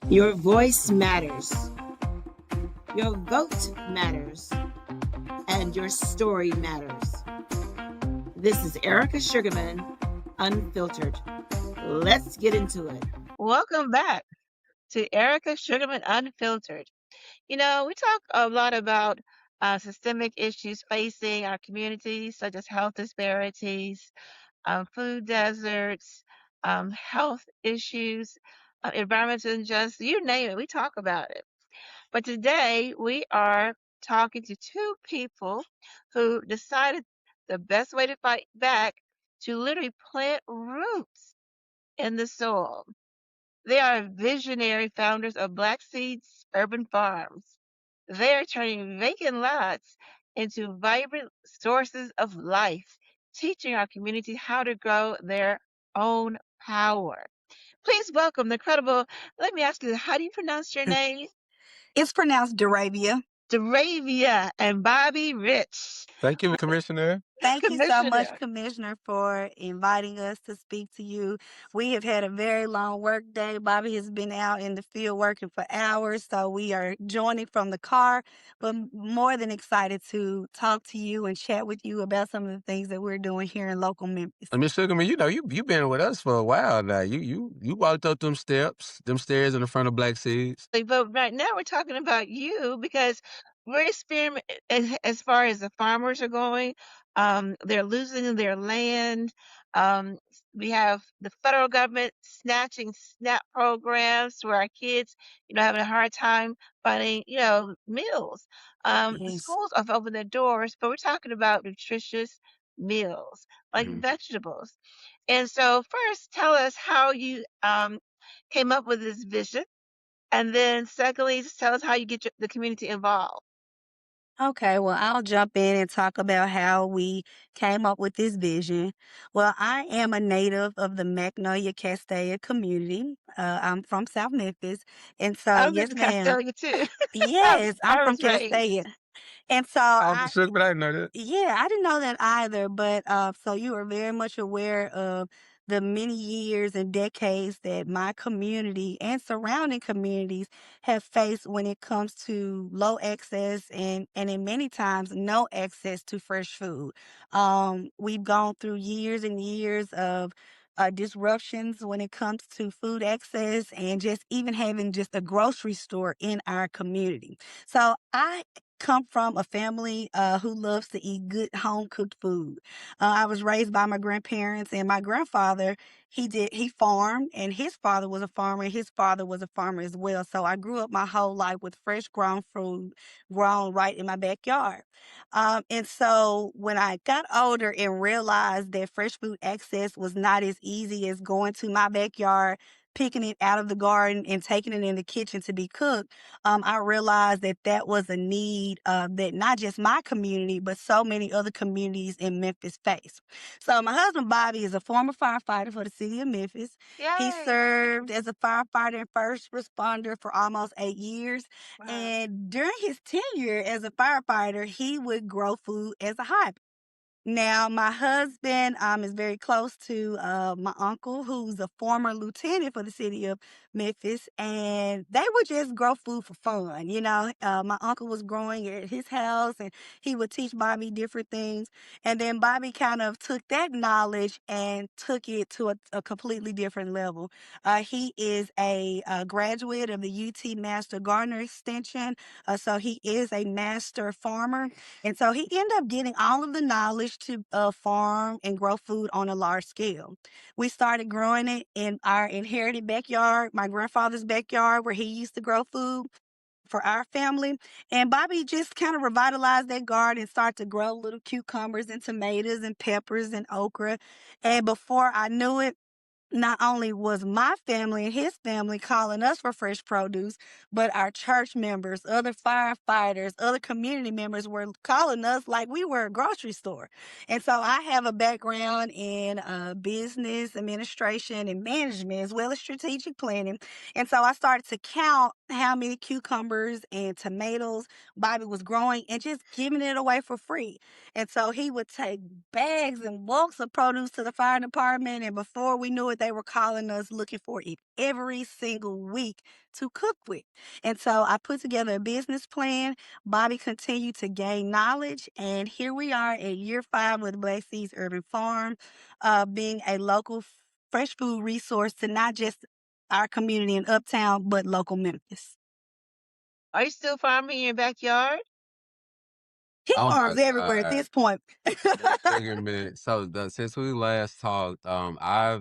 Your voice matters. Your vote matters. And your story matters. This is Erika Sugarmon, Unfiltered. Let's get into it. Welcome back to Erika Sugarman Unfiltered. We talk a lot about systemic issues facing our communities, such as health disparities, food deserts, health issues, environmental injustice, you name it, we talk about it. But today we are talking to two people who decided the best way to fight back to literally plant roots in the soil. They are visionary founders of BlackSeeds urban farms. They are turning vacant lots into vibrant sources of life, teaching our community how to grow their own power. Please welcome the incredible, let me ask you, how do you pronounce your name? It's pronounced Darabia. Deravia and Bobby Rich. Thank you so much, Commissioner. Commissioner, for inviting us to speak to you. We have had a very long work day. Bobby has been out in the field working for hours, so we are joining from the car, but more than excited to talk to you and chat with you about some of the things that we're doing here in local Memphis. Miss Sugarman, you been with us for a while now. You walked up them stairs in the front of Black Seeds. But right now we're talking about you because we're experiment as far as the farmers are going. They're losing their land. We have the federal government snatching SNAP programs where our kids, having a hard time finding, meals. The Yes. schools have opened their doors, but we're talking about nutritious meals like Mhm. vegetables. And so first, tell us how you came up with this vision, and then secondly, just tell us how you get the community involved. Okay, well, I'll jump in and talk about how we came up with this vision. Well, I am a native of the Magnolia Castaic community. I'm from South Memphis. And so, I was yes, in ma'am. Castelia too. I Yes, I'm I from was raised. Castaic. And so Oh, I Sugar, but I didn't know that. yeah, I didn't know that either, but so you are very much aware of the many years and decades that my community and surrounding communities have faced when it comes to low access and in many times no access to fresh food. We've gone through years and years of disruptions when it comes to food access and just even having just a grocery store in our community. So I come from a family who loves to eat good home cooked food. I was raised by my grandparents, and my grandfather, he farmed, and his father was a farmer, and his father was a farmer as well. So I grew up my whole life with fresh grown food grown right in my backyard. And so when I got older and realized that fresh food access was not as easy as going to my backyard, picking it out of the garden and taking it in the kitchen to be cooked, I realized that that was a need that not just my community, but so many other communities in Memphis face. So my husband Bobby is a former firefighter for the city of Memphis. He Yay. served as a firefighter and first responder for almost 8 years. Wow. And during his tenure as a firefighter, he would grow food as a hobby. Now, my husband is very close to my uncle, who's a former lieutenant for the city of Memphis, and they would just grow food for fun. My uncle was growing at his house, and he would teach Bobby different things. And then Bobby kind of took that knowledge and took it to a completely different level. He is a graduate of the UT Master Gardener Extension, so he is a master farmer, and so he ended up getting all of the knowledge to farm and grow food on a large scale. We started growing it in our inherited backyard, my grandfather's backyard, where he used to grow food for our family. And Bobby just kind of revitalized that garden and started to grow little cucumbers and tomatoes and peppers and okra. And before I knew it, not only was my family and his family calling us for fresh produce, but our church members, other firefighters, other community members were calling us like we were a grocery store. And so I have a background in business administration and management as well as strategic planning. And so I started to count how many cucumbers and tomatoes Bobby was growing and just giving it away for free. And so he would take bags and bulks of produce to the fire department. And before we knew it, they were calling us looking for it every single week to cook with. And so I put together a business plan. Bobby continued to gain knowledge. And here we are at year 5 with Black Seeds Urban Farm, being a local fresh food resource to not just our community in Uptown, but local Memphis. Are you still farming in your backyard? He Oh my farms everywhere at God. this point. Sugarman. So since we last talked, I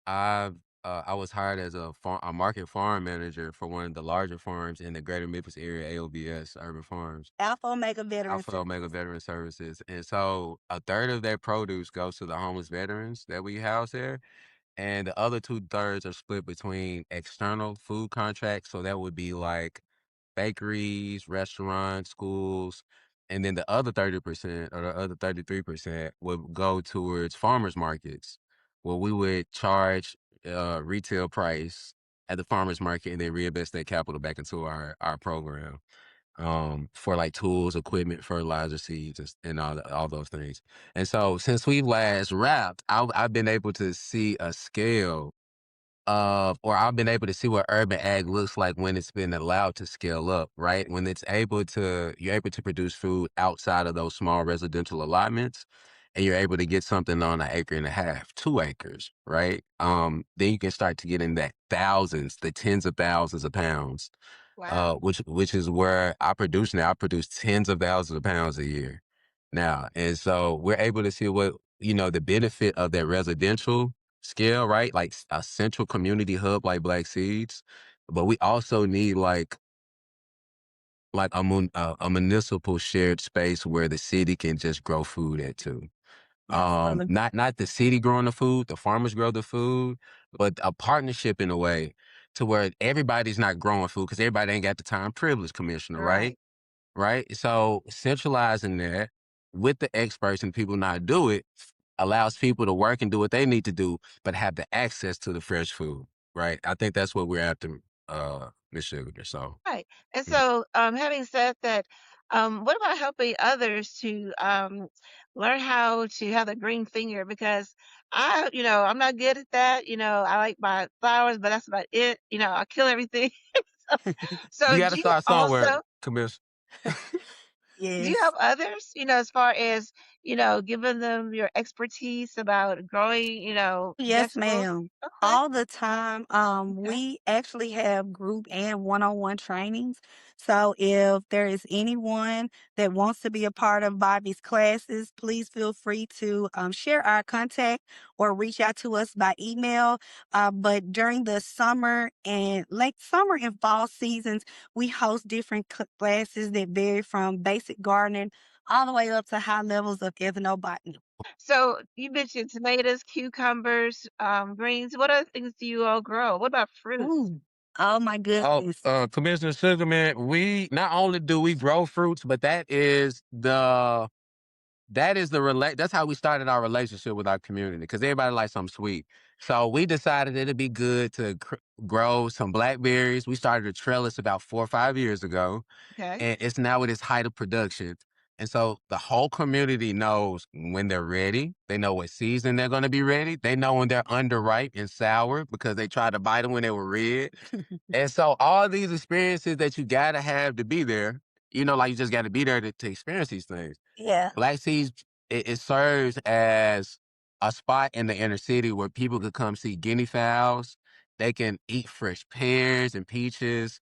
was hired as a market farm manager for one of the larger farms in the greater Memphis area, AOBS, Urban Farms, Alpha Omega Veteran Alpha Omega Service. Veteran Services. And so a third of their produce goes to the homeless veterans that we house there. And the other two-thirds are split between external food contracts. So that would be like bakeries, restaurants, schools, and then the other 30% or the other 33% would go towards farmers markets, where we would charge retail price at the farmers market and then reinvest that capital back into our program for like tools, equipment, fertilizer, seeds, and all those things. And so since we last wrapped, I've been able to see a scale or I've been able to see what urban ag looks like when it's been allowed to scale up, right? When you're able to produce food outside of those small residential allotments, and you're able to get something on an acre and a half, 2 acres, right? Then you can start to get in that thousands, the tens of thousands of pounds, Wow. which is where I produce now. I produce tens of thousands of pounds a year now, and so we're able to see what the benefit of that residential scale, right? Like a central community hub like Black Seeds, but we also need like a municipal shared space where the city can just grow food at too. Absolutely. Not the city growing the food, the farmers grow the food, but a partnership in a way to where everybody's not growing food because everybody ain't got the time. Privilege, Commissioner, right? Right. Right. So centralizing that with the experts and people not do it allows people to work and do what they need to do, but have the access to the fresh food. Right. I think that's what we're after, Miss Sugar. So Right. And yeah. so, having said that, what about helping others to learn how to have the green finger? Because I'm not good at that. I like my flowers, but that's about it. I kill everything. You So, gotta start somewhere, Commissioner. do you Yes. help others, as far as, giving them your expertise about growing, Yes, vegetables? ma'am. Okay. All the time. Okay. We actually have group and one-on-one trainings. So if there is anyone that wants to be a part of Bobby's classes, please feel free to share our contact or reach out to us by email. But during the summer and late summer and fall seasons, we host different classes that vary from basic gardening all the way up to high levels of ethnobotany. So you mentioned tomatoes, cucumbers, greens. What other things do you all grow? What about fruits? Ooh. Oh my Oh, goodness. Commissioner Sugarman, we not only do we grow fruits, but that's how we started our relationship with our community because everybody likes something sweet. So we decided it'd be good to grow some blackberries. We started a trellis about 4 or 5 years ago, Okay. and it's now at its height of production. And so the whole community knows when they're ready. They know what season they're going to be ready. They know when they're underripe and sour because they tried to bite them when they were red. And so all these experiences that you gotta have to be there, like you just gotta be there to experience these things. Yeah. Black Seeds, it serves as a spot in the inner city where people could come see guinea fowls. They can eat fresh pears and peaches.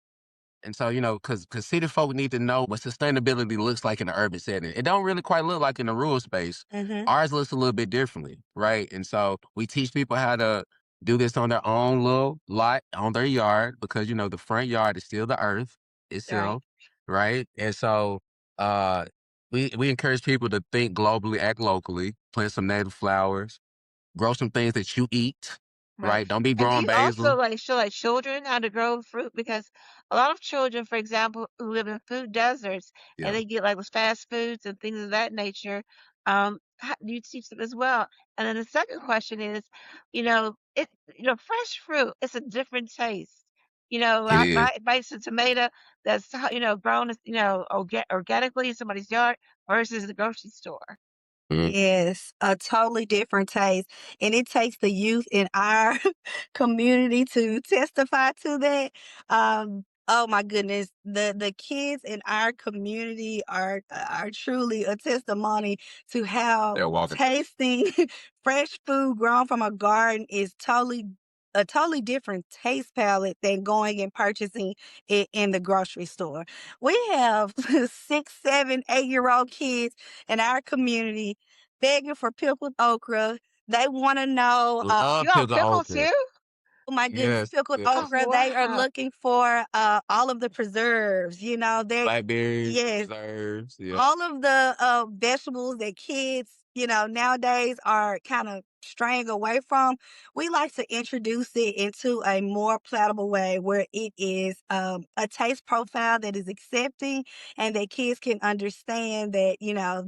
And so, because city folk need to know what sustainability looks like in an urban setting. It don't really quite look like in the rural space. Mhm. Ours looks a little bit differently, right? And so we teach people how to do this on their own little lot, on their yard, because the front yard is still the earth Right. itself, right? And so we encourage people to think globally, act locally, plant some native flowers, grow some things that you eat, Right. right? Don't be And do growing you also basil. like show like children how to grow fruit? Because a lot of children, for example, who live in food deserts and Yeah. they get like with fast foods and things of that nature, how do you teach them as well? And then the second question is, fresh fruit, it's a different taste. It I is. buy some tomato that's, grown, organically in somebody's yard versus the grocery store. Mm. Yes, a totally different taste, and it takes the youth in our community to testify to that. Oh my goodness, the kids in our community are truly a testimony to how They're walking. tasting fresh food grown from a garden is a totally different taste palette than going and purchasing it in the grocery store. We have 6, 7, 8-year-old kids in our community begging for pickled okra. They wanna know, Love You all pickled pickle okra. too? oh my goodness, Yes, pickled yes. Oh, okra. They are wow. looking for, all of the preserves, they Blackberries, yes. preserves, yeah. All of the, vegetables that kids, nowadays are kinda straying away from, we like to introduce it into a more palatable way where it is, a taste profile that is accepting and that kids can understand that,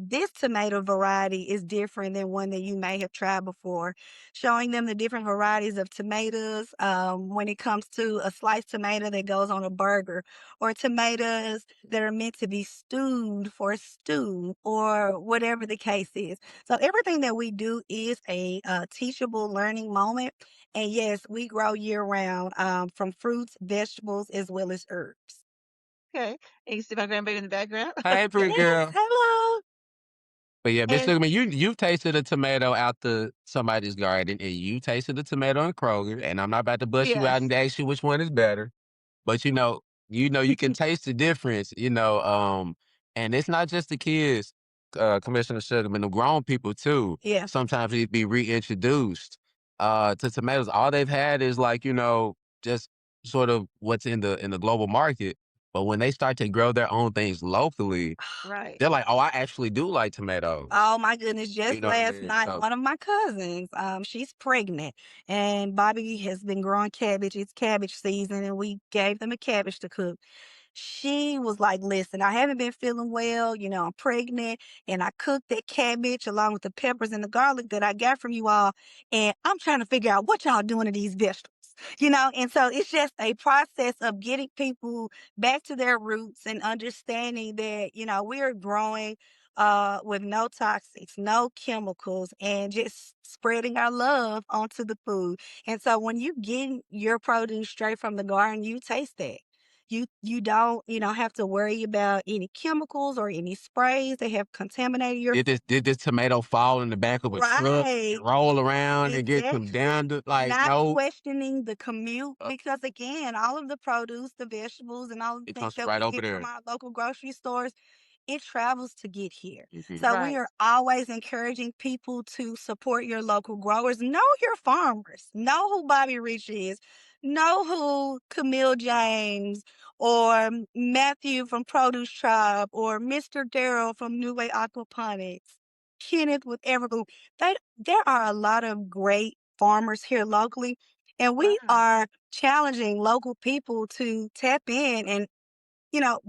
this tomato variety is different than one that you may have tried before. Showing them the different varieties of tomatoes, when it comes to a sliced tomato that goes on a burger, or tomatoes that are meant to be stewed for stew or whatever the case is. So everything that we do is a teachable learning moment. And yes, we grow year round from fruits, vegetables, as well as herbs. Okay. And you see my grandbaby in the background? Hey, pretty Yes, girl. hello. But yeah, Miss And Sugarman, you've tasted a tomato out the somebody's garden, and you tasted a tomato in Kroger, and I'm not about to bust you out yes. and ask you which one is better. But you can taste the difference, and it's not just the kids, Commissioner Sugarman, the grown people too. Yeah. Sometimes need to be reintroduced to tomatoes. All they've had is like, just sort of what's in the global market. But when they start to grow their own things locally, Right. they're like, oh, I actually do like tomatoes. Oh my goodness, You just know what I last mean? night, So one of my cousins, she's pregnant and Bobby has been growing cabbage. It's cabbage season and we gave them a cabbage to cook. She was like, listen, I haven't been feeling well, I'm pregnant and I cooked that cabbage along with the peppers and the garlic that I got from you all. And I'm trying to figure out what y'all doing to these vegetables. And so it's just a process of getting people back to their roots and understanding that, we're growing with no toxics, no chemicals, and just spreading our love onto the food. And so when you get your produce straight from the garden, you taste that. You don't, have to worry about any chemicals or any sprays that have contaminated your did this tomato fall in the back of a truck right. and roll around and get them Exactly. down to like Not no? questioning the commute uh, because again, all of the produce, the vegetables, and all of the It things comes that right we over get from there. our local grocery stores, it travels to get here. Mhm. So we Right. are always encouraging people to support your local growers. Know your farmers. Know who Bobby Rich is. Know who Camille James or Matthew from Produce Tribe or Mr. Darrell from New Way Aquaponics. Kenneth with Evergloom. There are a lot of great farmers here locally, and we Wow. are challenging local people to tap in and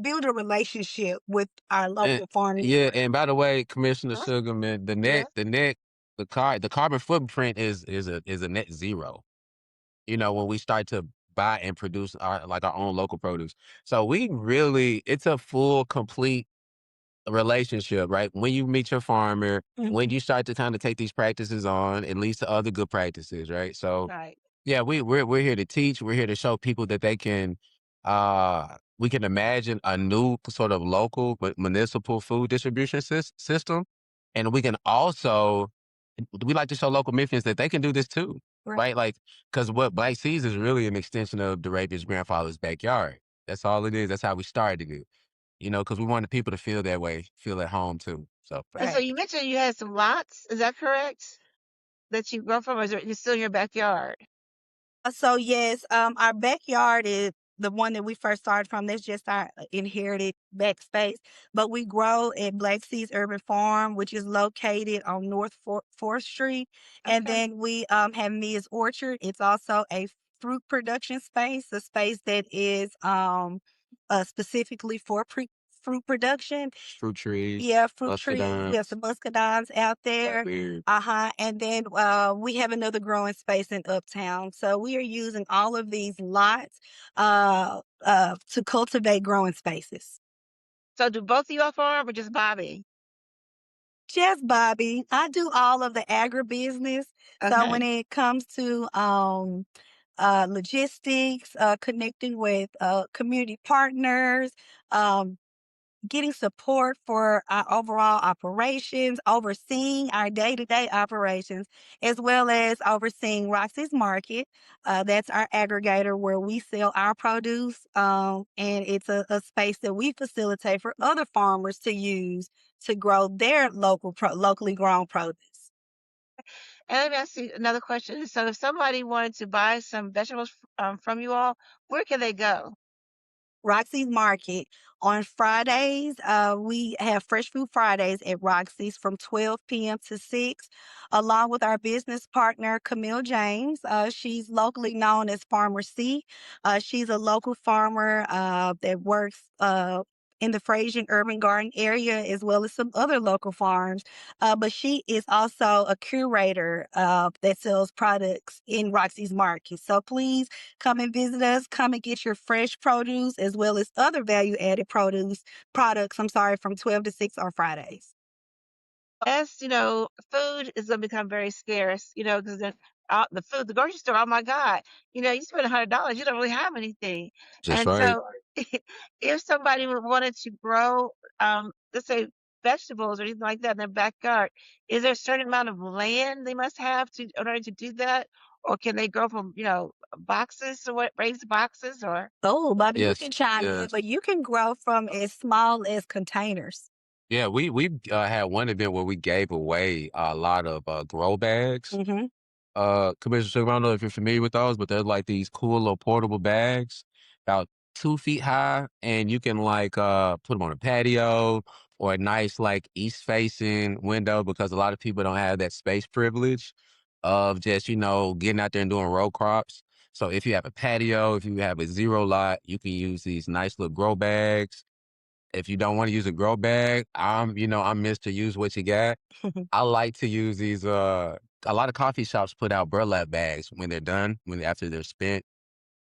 build a relationship with our And local farm yeah, network. and by the way, Commissioner That's Sugarman, yes. the carbon footprint is a net zero. When we start to buy and produce our own local produce. So we really it's a full, complete relationship, right? When you meet your farmer, when Mhm. you start to kind of take these practices on, it leads to other good practices, right? So Right. yeah, we're here to teach. We're here to show people that we can imagine a new sort of local municipal food distribution system, and we like to show local Memphians that they can do this too, Right. right? Like, because what Black Seeds is really an extension of the Rapids grandfather's backyard. That's all it is. That's how we started it, because we wanted people to feel that way, feel at home too. So And so Right. you mentioned you had some lots. Is that correct? That you grow from, or is it just still in your backyard? So yes, our backyard is the one that we first started from. That's just our inherited backspace. But we grow at BlackSeeds Urban Farm, which is located on North Fourth Street, and Okay. then we have Mia's Orchard. It's also a fruit production space, a space that is specifically for fruit production. Fruit trees, Yeah, fruit trees. We have muscadines, some muscadines out there. blackberry. And then we have another growing space in Uptown. So we are using all of these lots to cultivate growing spaces. So do both of y'all farm or just Bobby? Just Bobby. I do all of the agribusiness. So when Okay. it comes to logistics, connecting with community partners, um, getting support for our overall operations, overseeing our day-to-day operations, as well as overseeing Roxy's Market. That's our aggregator where we sell our produce, and it's a space that we facilitate for other farmers to use to grow their locally grown produce. And let me ask you another question. So if somebody wanted to buy some vegetables from you all, where can they go? Roxy's Market. On Fridays, we have Fresh Food Fridays at Roxy's from 12 p.m. to 6, along with our business partner, Camille James. She's locally known as Farmer C. She's a local farmer that works in the Frasian Urban Garden area, as well as some other local farms. But she is also a curator that sells products in Roxy's Market. So please come and visit us. Come and get your fresh produce as well as other value added products, from 12 to 6 on Fridays. As you know, food is going to become very scarce, because the grocery store, oh my God, you spend $100, you don't really have anything. Just And right. so if somebody wanted to grow, let's say vegetables or anything like that in their backyard, is there a certain amount of land they must have in order to do that? Or can they grow from, boxes or what, raised boxes or? Oh, Bobby, you Yes, can chime in, yes. but you can grow from as small as containers. Yeah, we had one event where we gave away a lot of grow bags. Hmm. Commissioner Sugar, I don't know if you're familiar with those, but they're like these cool little portable bags, about 2 feet high, and you can like put them on a patio or a nice like east facing window because a lot of people don't have that space privilege of just getting out there and doing row crops. So if you have a patio, if you have a zero lot, you can use these nice little grow bags. If you don't want to use a grow bag, I'm Mr. Use what you got. I like to use these, a lot of coffee shops put out burlap bags when they're done, after they're spent.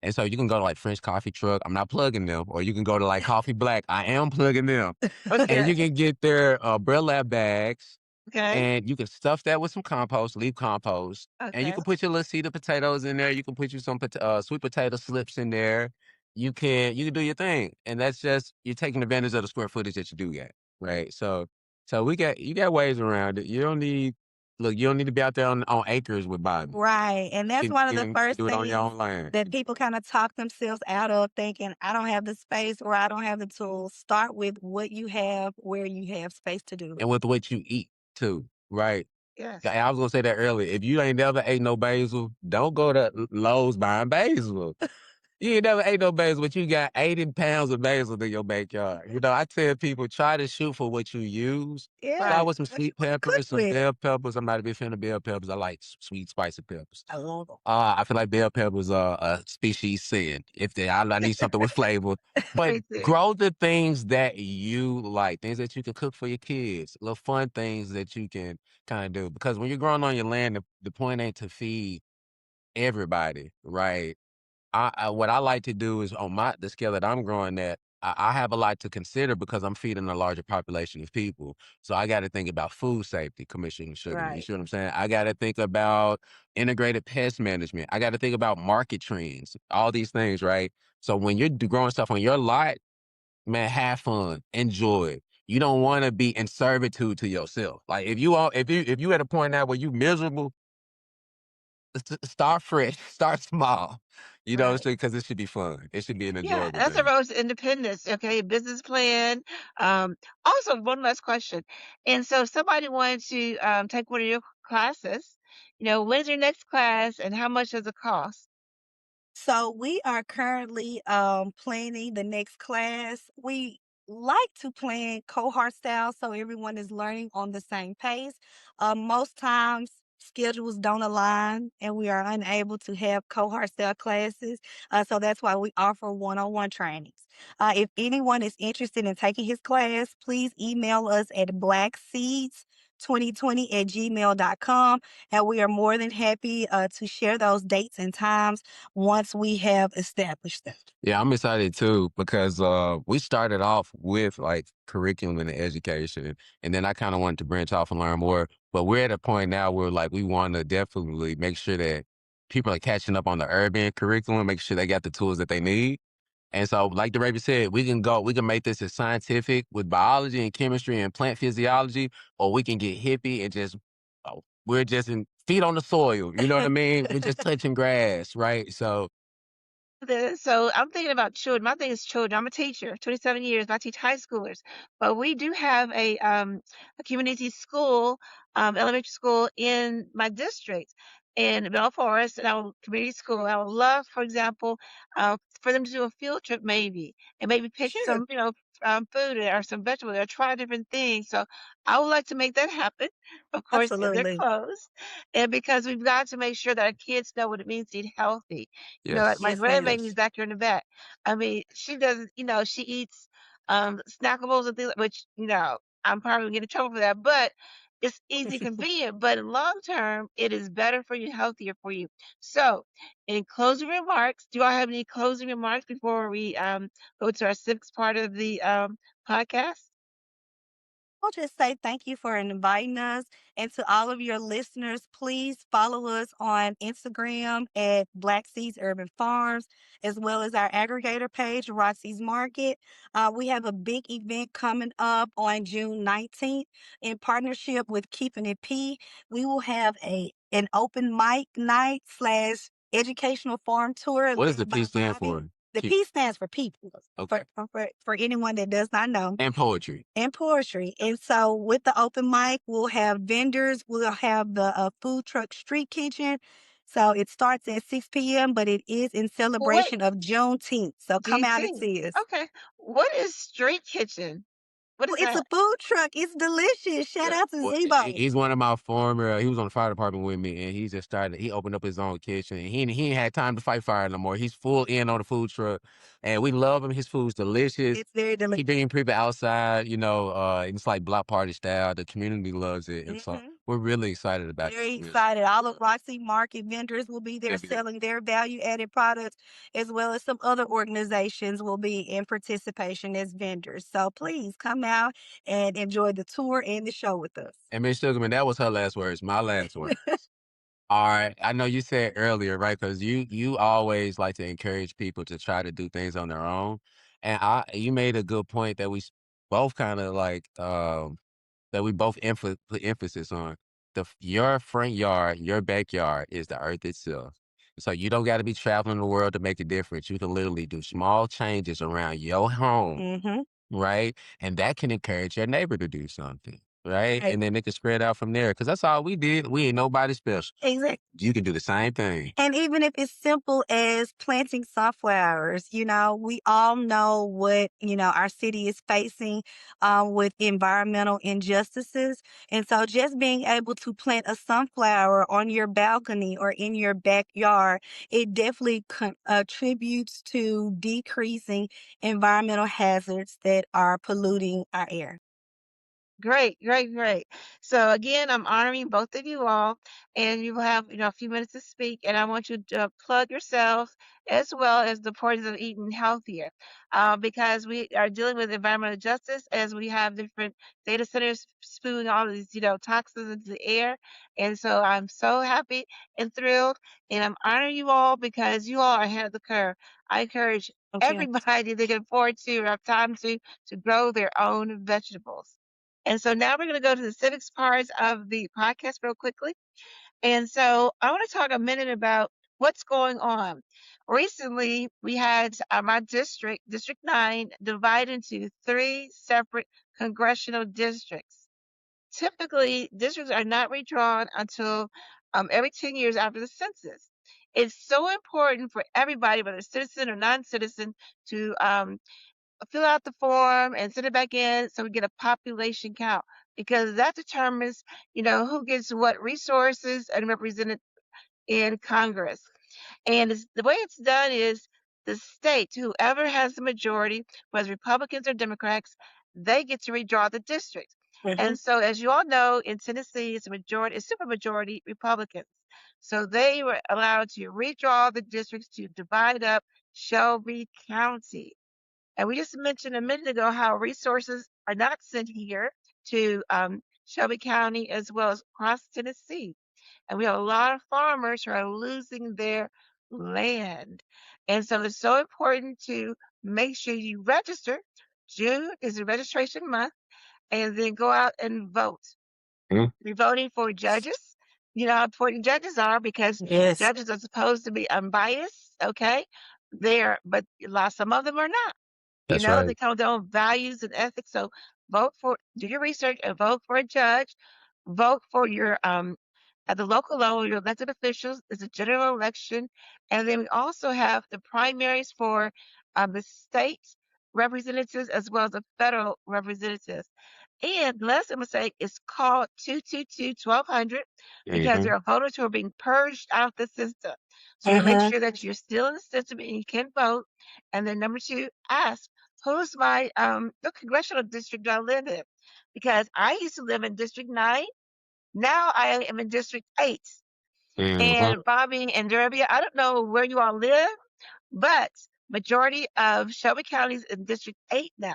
And so you can go to like French Coffee Truck. I'm not plugging them. Or you can go to like Coffee Black. I am plugging them. And Okay. you can get their burlap bags Okay. and you can stuff that with some compost, leaf compost, and you Okay. can put your little seeded potatoes in there. You can put you some sweet potato slips in there. You can do your thing, and that's just you're taking advantage of the square footage that you do get, right? So you got ways around it. You don't need to be out there on acres with Bobby. Right. And that's You one of you the can first do it on your things own land, that people kind of talk themselves out of thinking, I don't have the space or I don't have the tools. Start with what you have, where you have space to do it. and with what you eat too, right? Yes. I was gonna say that earlier. If you ain't never ate no basil, don't go to Lowe's buying basil. You ain't never ate no basil, but you got 80 pounds of basil in your backyard. I tell people try to shoot for what you use. Yeah. Start with some What you sweet want to cook peppers, some with? bell peppers. I'm not a big fan of bell peppers. I like sweet, spicy peppers. I love them. I feel like bell peppers are a species sin. If they, I need something with flavor. But Me too. grow the things that you like, things that you can cook for your kids, little fun things that you can kind of do. Because when you're growing on your land, the point ain't to feed everybody, right? What I like to do is on the scale that I'm growing at, I have a lot to consider because I'm feeding a larger population of people. So I got to think about food safety, Commissioner Sugarman. You Right. see what I'm saying? I got to think about integrated pest management. I got to think about market trends, all these things, right? So when you're growing stuff on your lot, man, have fun, enjoy it. You don't want to be in servitude to yourself. Like if you at a point now where you miserable, start fresh, start small, Right. because it should be fun. It should be an Yeah, enjoyable that's a thing. road to independence. Okay, business plan. Also, one last question. And so, if somebody wanted to take one of your classes, when's your next class and how much does it cost? So we are currently planning the next class. We like to plan cohort style so everyone is learning on the same pace. Most times schedules don't align and we are unable to have cohort style classes. So that's why we offer one-on-one trainings. If anyone is interested in taking his class, please email us at blackseeds2020@gmail.com, and we are more than happy to share those dates and times once we have established them. Yeah, I'm excited too because we started off with like curriculum and education, and then I kind of wanted to branch off and learn more. But we're at a point now where like we want to definitely make sure that people are catching up on the urban curriculum, make sure they got the tools that they need. And so, like the Raven said, we can make this as scientific with biology and chemistry and plant physiology, or we can get hippie and just we're just in feet on the soil. You know what I mean? We're just touching grass, right? So So I'm thinking about children. My thing is children. I'm a teacher, 27 years. I teach high schoolers, but we do have a community school, elementary school in my district in Bell Forest, and our community school. I would love, for example, for them to do a field trip maybe, and maybe pick Sure, some, food or some vegetables or try different things. So I would like to make that happen. Of course, if they're absolutely. closed, and because we've got to make sure that our kids know what it means to eat healthy. Like my yes, Yes, ma'am. grandbaby's yes. back here in the back. I mean, she doesn't, she eats snackables and things, which, I'm probably gonna get in trouble for that, but it's easy, convenient. But in long term, it is better for you, healthier for you. So, in closing remarks, do I have any closing remarks before we go to our sixth part of the podcast? I'll just say thank you for inviting us. And to all of your listeners, please follow us on Instagram at Black Seeds Urban Farms, as well as our aggregator page, Roxy's Market. We have a big event coming up on June 19th in partnership with Keeping It P. We will have an open mic night slash educational farm tour What does led the by P stand Bobby. for? The Keep P stands for people, okay. for anyone that does not know, And poetry. and poetry. And so with the open mic, we'll have vendors, we'll have the food truck street kitchen. So it starts at 6 p.m., but it is in Wait, celebration of Juneteenth. So come out and GT. see us. Okay. What is street kitchen? What Oh, is it's a that? food truck. It's delicious. Shout Yeah. out to Well, Zebo. he's one of my former. He was on the fire department with me, and he just started. He opened up his own kitchen, and he ain't had time to fight fire no more. He's full in on the food truck, and we love him. His food's delicious. It's very He delicious. bringing people outside, and it's like block party style. The community loves it, and so Hmm. we're really excited about Very it. Yes, excited. All of Roxy Market vendors will be there they'll be there. selling their value added products, as well as some other organizations will be in participation as vendors. So please come out and enjoy the tour and the show with us. And Miss Sugarman, that was her last words. My last words. All right. I know you said earlier, right? Because you always like to encourage people to try to do things on their own, and you made a good point that both kind of like that we both put emphasis on. Your front yard, your backyard is the earth itself. So you don't got to be traveling the world to make a difference. You can literally do small changes around your home, Mm-hmm. right? And that can encourage your neighbor to do something, right? Right. And then it can spread out from there. Because that's all we did. We ain't nobody special. Exactly. You can do the same thing. And even if it's simple as planting sunflowers, we all know what, our city is facing with environmental injustices. And so just being able to plant a sunflower on your balcony or in your backyard, it definitely contributes to decreasing environmental hazards that are polluting our air. Great, great, great. So again, I'm honoring both of you all, and you will have, a few minutes to speak, and I want you to plug yourselves as well as the importance of eating healthier, because we are dealing with environmental justice as we have different data centers spewing all of these, toxins into the air. And so I'm so happy and thrilled, and I'm honoring you all because you all are ahead of the curve. I encourage Don't you everybody that can afford to or have time to grow their own vegetables. And so now we're going to go to the civics parts of the podcast real quickly. And so I want to talk a minute about what's going on. Recently, we had my district, District 9, divided into three separate congressional districts. Typically, districts are not redrawn until every 10 years after the census. It's so important for everybody, whether citizen or non-citizen, to fill out the form and send it back in so we get a population count because that determines, who gets what resources and represented in Congress. And the way it's done is the state, whoever has the majority, whether Republicans or Democrats, they get to redraw the districts. Mm-hmm. And so, as you all know, in Tennessee, it's supermajority Republicans. So they were allowed to redraw the districts to divide up Shelby County. And we just mentioned a minute ago how resources are not sent here to Shelby County as well as across Tennessee. And we have a lot of farmers who are losing their land. And so it's so important to make sure you register. June is the registration month, and then go out and vote. Mm. You're voting for judges. You know how important judges are because Yes. judges are supposed to be unbiased, okay? But some of them are not. That's They right. come with their own values and ethics. So do your research and vote for a judge. Vote for your at the local level, your elected officials. It's a general election, and then we also have the primaries for the state representatives as well as the federal representatives. And last I'm gonna say it's called 222-1200 because Mm-hmm. there are voters who are being purged out the system. So you make Mm-hmm. sure that you're still in the system and you can vote. And then number two, ask who's my what congressional district do I live in? Because I used to live in District 9. Now I am in District 8. Mm-hmm. And Bobby and Derby, I don't know where you all live, but majority of Shelby County is in District 8 now.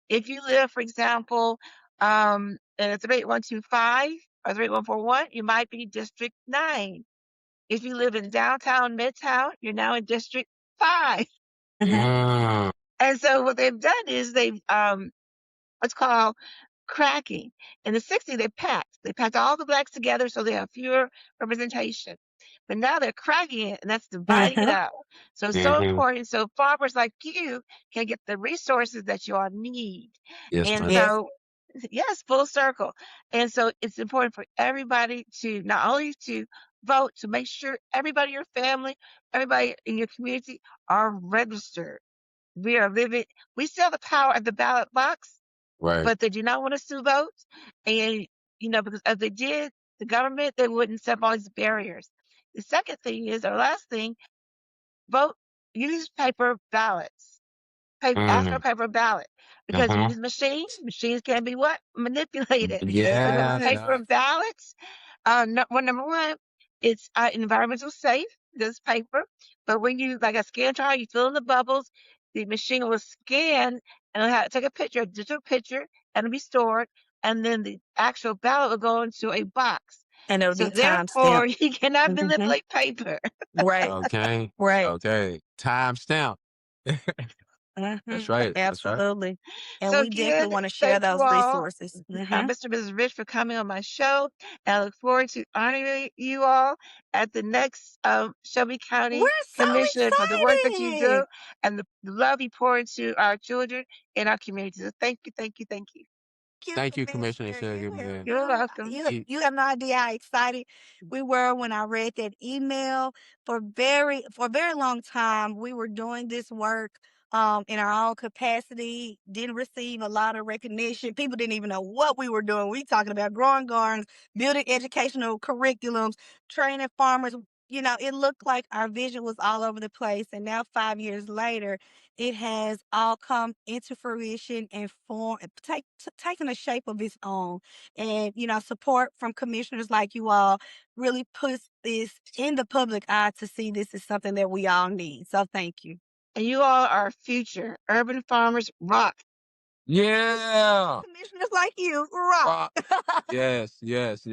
If you live, for example, in a 38125 or 38141, you might be District 9. If you live in downtown Midtown, you're now in District 5. Mm. And so what they've done is they've what's called cracking. In the 60s, they packed. They packed all the blacks together so they have fewer representation. But now they're cracking it, and that's dividing it Mm-hmm. up. So it's so Mm-hmm. important. So farmers like you can get the resources that you all need. Yes, And ma'am. Yes. so, yes, full circle. And so it's important for everybody to not only to vote, to make sure everybody in your family, everybody in your community are registered. We still have the power of the ballot box, Right. but they do not want us to vote. And, because if they did, the government, they wouldn't set up all these barriers. The second thing is, our last thing, vote, use paper ballots. Ask for a Mm. paper ballot because we Mm-hmm. use machines can be what? Manipulated. But the Yeah. Yes. Yeah. paper ballots, number one, it's environmental safe, this paper. But when you, like a scan trial, you fill in the bubbles, the machine will scan and it'll take a picture, a digital picture, and it'll be stored. And then the actual ballot will go into a box. And it'll So be time stamped. therefore, you cannot Mm-hmm. manipulate paper. Right. Okay. Right. Okay. Time stamp. Mm-hmm. That's right. That's right. Absolutely. And So we again, definitely want to share thank you those all, resources. Mm-hmm. Mr. and Mrs. Rich, for coming on my show. And I look forward to honoring you all at the next Shelby County We're so Commission for the work that you do excited. and the love you pour into our children and our community. So thank you, thank you, thank you. You, Thank you, Commissioner Commissioner. Sugarman. You're welcome. You have no idea how excited we were when I read that email. For a very long time, we were doing this work in our own capacity. Didn't receive a lot of recognition. People didn't even know what we were doing. We talking about growing gardens, building educational curriculums, training farmers. It looked like our vision was all over the place. And now 5 years later, it has all come into fruition and taken a shape of its own. And support from commissioners like you all really puts this in the public eye to see this is something that we all need. So thank you. And you all are future. Urban farmers rock. Yeah. Commissioners like you rock. Rock. Yes. Yes.